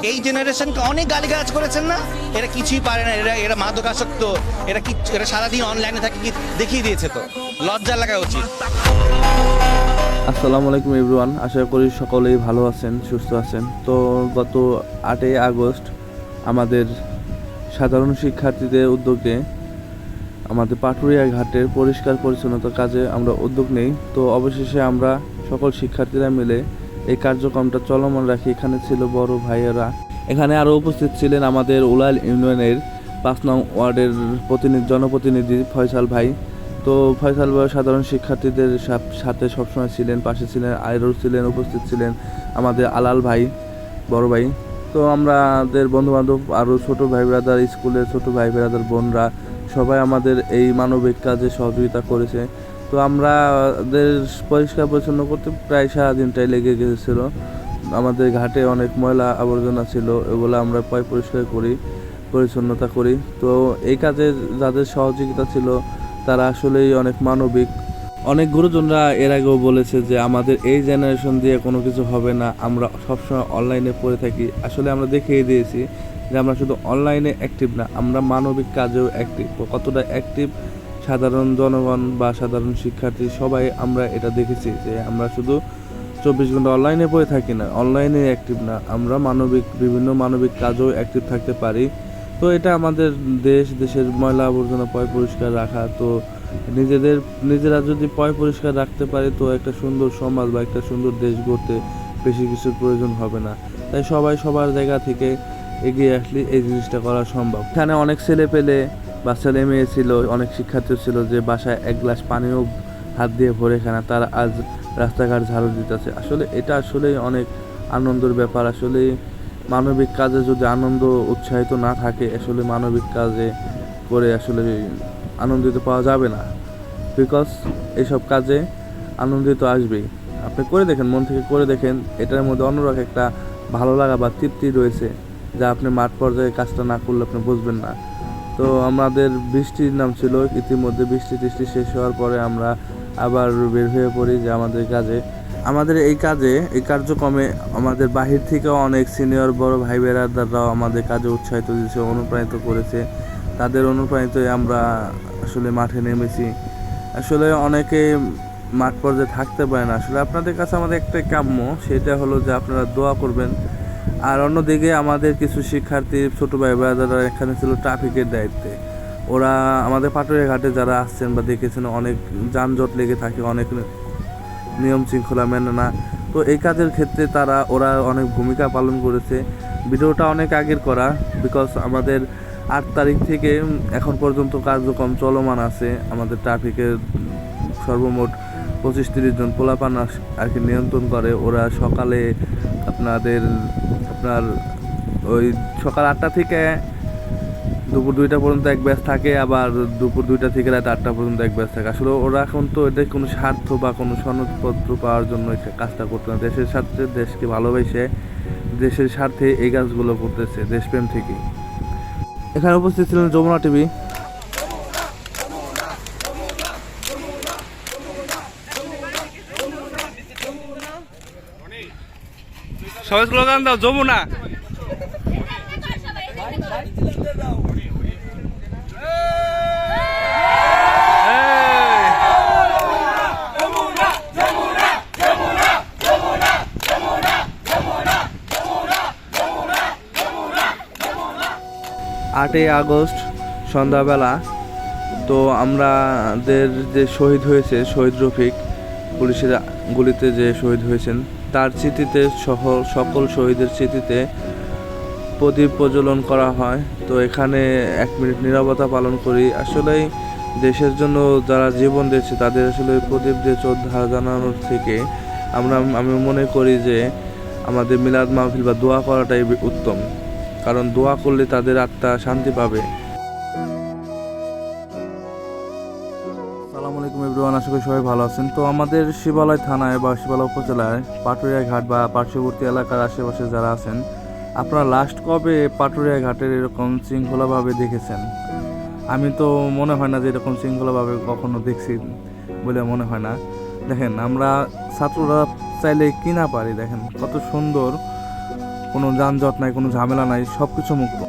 এই জেনারেশনকে অনেক গালিগালাজ করেছেন না, এরা কিছুই পারে না, এরা এরা মাদকাসক্ত, এরা সারাদিন অনলাইনে থাকে, কি দেখিয়ে দিয়েছে তো, লজ্জা লাগা উচিত। আসসালামু আলাইকুম এভরিওয়ান, আশা করি সকলেই ভালো আছেন, সুস্থ আছেন। তো গত 8ই আগস্ট আমাদের সাধারণ শিক্ষার্থীদের উদ্যোগে আমাদের পাটুরিয়া ঘাটের পরিষ্কার পরিচ্ছন্নতার কাজে আমরা উদ্যোগ নেই। তো অবশেষে আমরা সকল শিক্ষার্থীরা মিলে এই কার্যক্রমটা চলমান রাখি। এখানে ছিল বড় ভাইয়েরা, এখানে আরও উপস্থিত ছিলেন আমাদের উলাল ইউনিয়নের 5 নং ওয়ার্ডের জনপ্রতিনিধি ফয়সাল ভাই। তো ফয়সাল ভাই সাধারণ শিক্ষার্থীদের সাথে সবসময় ছিলেন, পাশে ছিলেন, আরও ছিলেন, উপস্থিত ছিলেন আমাদের আলাল ভাই, বড় ভাই। তো আমাদের বন্ধুবান্ধব আরও ছোটো ভাই ব্রাদার, স্কুলের ছোটো ভাই ব্রাদার, বোনরা সবাই আমাদের এই মানবিক কাজে সহযোগিতা করেছে। তো আমাদের পরিষ্কার পরিচ্ছন্ন করতে প্রায় সারাদিনটাই লেগে গিয়েছিল। আমাদের ঘাটে অনেক ময়লা আবর্জনা ছিল, এগুলো আমরা পরিষ্কার করি, পরিচ্ছন্নতা করি। তো এই কাজে যাদের সহযোগিতা ছিল তারা আসলেই অনেক মানবিক। অনেক গুরুজনরা এর আগেও বলেছে যে আমাদের এই জেনারেশন দিয়ে কোনো কিছু হবে না, আমরা সবসময় অনলাইনে পড়ে থাকি। আসলে আমরা দেখিয়ে দিয়েছি যে আমরা শুধু অনলাইনে অ্যাক্টিভ না, আমরা মানবিক কাজেও অ্যাক্টিভ। কতটা অ্যাক্টিভ সাধারণ জনগণ বা সাধারণ শিক্ষার্থী সবাই আমরা এটা দেখেছি যে আমরা শুধু 24 ঘন্টা অনলাইনে পড়ে থাকি না, অনলাইনে অ্যাক্টিভ না, আমরা বিভিন্ন মানবিক কাজেও অ্যাক্টিভ থাকতে পারি। তো এটা আমাদের দেশের ময়লা আবর্জনা পরিষ্কার রাখা। তো নিজেরা যদি পরিষ্কার রাখতে পারি তো একটা সুন্দর সমাজ বা একটা সুন্দর দেশ গড়তে বেশি কিছুর প্রয়োজন হবে না। তাই সবাই সবার জায়গা থেকে এগিয়ে আসলে এই জিনিসটা করা সম্ভব। এখানে অনেক ছেলে পেলে বা ছেলে মেয়ে ছিল, অনেক শিক্ষার্থী ছিল যে বাসায় 1 গ্লাস পানিও হাত দিয়ে ভরে খানা, তারা আজ রাস্তাঘাট ঝাড়ু দিতেছে। আসলে এটা আসলেই অনেক আনন্দের ব্যাপার। আসলে মানবিক কাজে যদি আনন্দ উৎসাহিত না থাকে, আসলে মানবিক কাজে করে আসলে আনন্দিত পাওয়া যাবে না। বিকজ এইসব কাজে আনন্দিত আসবেই। আপনি করে দেখেন, মন থেকে করে দেখেন, এটার মধ্যে অন্যরকম একটা ভালো লাগা বা তৃপ্তি রয়েছে যা আপনি মাঠ পর্যায়ে কাজটা না করলে আপনি বুঝবেন না। তো আমাদের বৃষ্টির নাম ছিল, ইতিমধ্যে বৃষ্টি শেষ হওয়ার পরে আমরা আবার বের হয়ে পড়ি যে আমাদের এই কার্যক্রমে আমাদের বাহির থেকেও অনেক সিনিয়র বড় ভাই বেরাদাররাও আমাদের কাজে উৎসাহিত দিয়েছে, অনুপ্রাণিত করেছে। তাদের অনুপ্রাণিতই আমরা আসলে মাঠে নেমেছি। আসলে অনেকে মাঠ পর্যায়ে থাকতে পারে না। আসলে আপনাদের কাছে আমাদের একটাই কাম্য, সেটা হলো যে আপনারা দোয়া করবেন। আর অন্যদিকে আমাদের কিছু শিক্ষার্থী ছোটো ভাই ব্রাদাররা এখানে ছিল ট্রাফিকের দায়িত্বে। ওরা আমাদের পাটুরিয়া ঘাটে যারা আসছেন বা দেখেছেন, অনেক যানজট লেগে থাকে, অনেক নিয়ম শৃঙ্খলা মেনে না। তো এই কাজের ক্ষেত্রে ওরা অনেক ভূমিকা পালন করেছে। ভিডিওটা অনেক আগের করা, বিকজ আমাদের 8 তারিখ থেকে এখন পর্যন্ত কার্যক্রম চলমান আছে। আমাদের ট্রাফিকের সর্বমোট 25-30 জন পোলাপান আর কি নিয়ন্ত্রণ করে। ওরা সকালে আপনার ওই সকাল 8টা থেকে দুপুর 2টা পর্যন্ত এক ব্যাচ থাকে, আবার দুপুর 2টা থেকে রাত 8টা পর্যন্ত এক ব্যাচ থাকে। আসলে ওরা এখন তো এটা কোনো স্বার্থ বা কোনো সনদপত্র পাওয়ার জন্য কাজটা করতে না, দেশের স্বার্থে, দেশকে ভালোবেসে দেশের স্বার্থে এই কাজগুলো করতেছে, দেশপ্রেম থেকেই। এখানে উপস্থিত ছিলেন যমুনা টিভি। সবাই স্লোগান দাও, যমুনা। আটই আগস্ট সন্ধ্যাবেলা তো আমাদের যে শহীদ হয়েছে, শহীদ রফিক, পুলিশের গুলিতে যে শহীদ হয়েছেন, তার স্মৃতিতে সকল শহীদের স্মৃতিতে প্রদীপ প্রজ্বলন করা হয়। তো এখানে 1 মিনিট নীরবতা পালন করি। আসলেই দেশের জন্য যারা জীবন দিয়েছে তাদের আসলে প্রদীপ দিয়ে শ্রদ্ধা জানানোর থেকে আমি মনে করি যে আমাদের মিলাদ মাহফিল বা দোয়া করাটাই উত্তম, কারণ দোয়া করলে তাদের আত্মা শান্তি পাবে। আসসালামু আলাইকুম এভরিওয়ান, আশা করি সবাই ভালো আছেন। তো আমাদের শিবালয় থানায় বা শিবালয় উপজেলায় পাটুরিয়া ঘাট বা পার্শ্ববর্তী এলাকার আশেপাশে যারা আছেন, আপনারা লাস্ট কবে পাটুরিয়া ঘাটের এরকম শৃঙ্খলাভাবে দেখেছেন? আমি তো মনে হয় না যে এরকম শৃঙ্খলাভাবে কখনো দেখছি বলে মনে হয় না। দেখেন, আমরা ছাত্ররা চাইলে কি না পারি, দেখেন কত সুন্দর কোনো যানজট নাই, কোনো ঝামেলা নাই, সব কিছু মুক্ত।